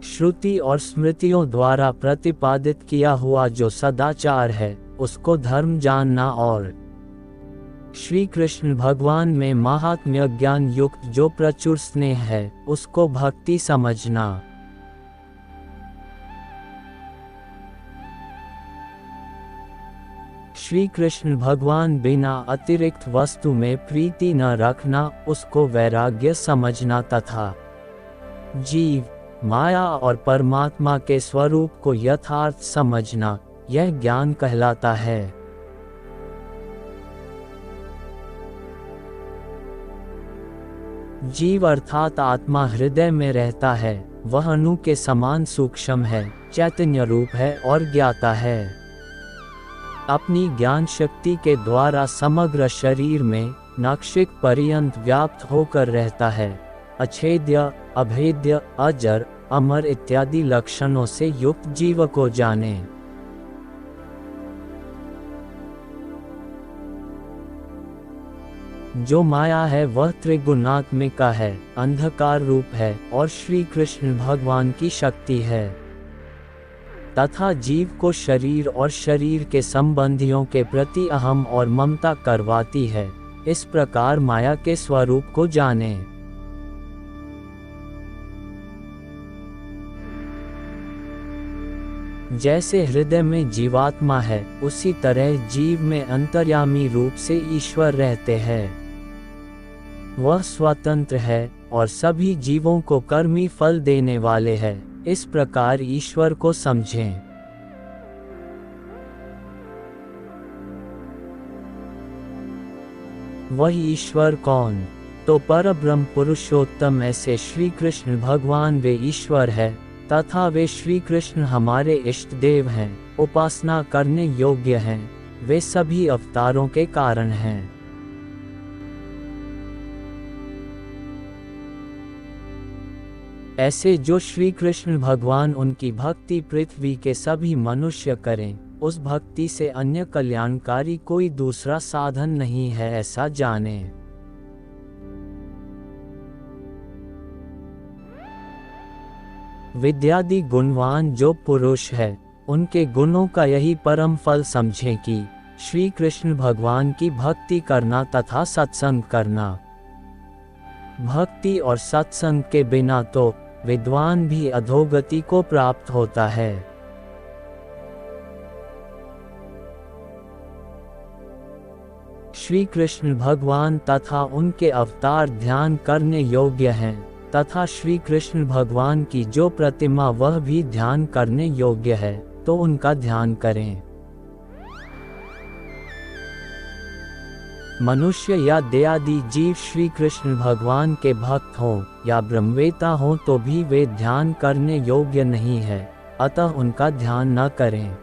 श्रुति और स्मृतियों द्वारा प्रतिपादित किया हुआ जो सदाचार है उसको धर्म जानना, और श्री कृष्ण भगवान में महात्म्य ज्ञान युक्त जो प्रचुर स्नेह है उसको भक्ति समझना। श्री कृष्ण भगवान बिना अतिरिक्त वस्तु में प्रीति न रखना, उसको वैराग्य समझना, तथा जीव, माया और परमात्मा के स्वरूप को यथार्थ समझना, यह ज्ञान कहलाता है। जीव अर्थात आत्मा हृदय में रहता है, वह अणु के समान सूक्ष्म है, चैतन्य रूप है और ज्ञाता है। अपनी ज्ञान शक्ति के द्वारा समग्र शरीर में नाक्षिक पर्यंत व्याप्त होकर रहता है। अछेद्य, अभेद्य, अजर, अमर इत्यादि लक्षणों से युक्त जीव को जाने। जो माया है वह त्रिगुणात्मिका है, अंधकार रूप है और श्री कृष्ण भगवान की शक्ति है, तथा जीव को शरीर और शरीर के संबंधियों के प्रति अहम और ममता करवाती है। इस प्रकार माया के स्वरूप को जाने। जैसे हृदय में जीवात्मा है, उसी तरह जीव में अंतर्यामी रूप से ईश्वर रहते हैं। वह स्वतंत्र है और सभी जीवों को कर्मी फल देने वाले हैं। इस प्रकार ईश्वर को समझें। वह ईश्वर कौन? तो परब्रह्म पुरुषोत्तम ऐसे श्री कृष्ण भगवान वे ईश्वर है, तथा वे श्री कृष्ण हमारे इष्ट देव हैं, उपासना करने योग्य हैं। वे सभी अवतारों के कारण हैं। ऐसे जो श्री कृष्ण भगवान उनकी भक्ति पृथ्वी के सभी मनुष्य करें, उस भक्ति से अन्य कल्याणकारी कोई दूसरा साधन नहीं है, ऐसा जानें। विद्यादि गुणवान जो पुरुष है, उनके गुणों का यही परम फल समझें कि श्री कृष्ण भगवान की भक्ति करना तथा सत्संग करना। भक्ति और सत्संग के बिना तो विद्वान भी अधोगति को प्राप्त होता है। श्री कृष्ण भगवान तथा उनके अवतार ध्यान करने योग्य हैं, तथा श्री कृष्ण भगवान की जो प्रतिमा वह भी ध्यान करने योग्य है, तो उनका ध्यान करें। मनुष्य या दयादि जीव श्री कृष्ण भगवान के भक्त हों या ब्रह्मवेता हों तो भी वे ध्यान करने योग्य नहीं है, अतः उनका ध्यान न करें।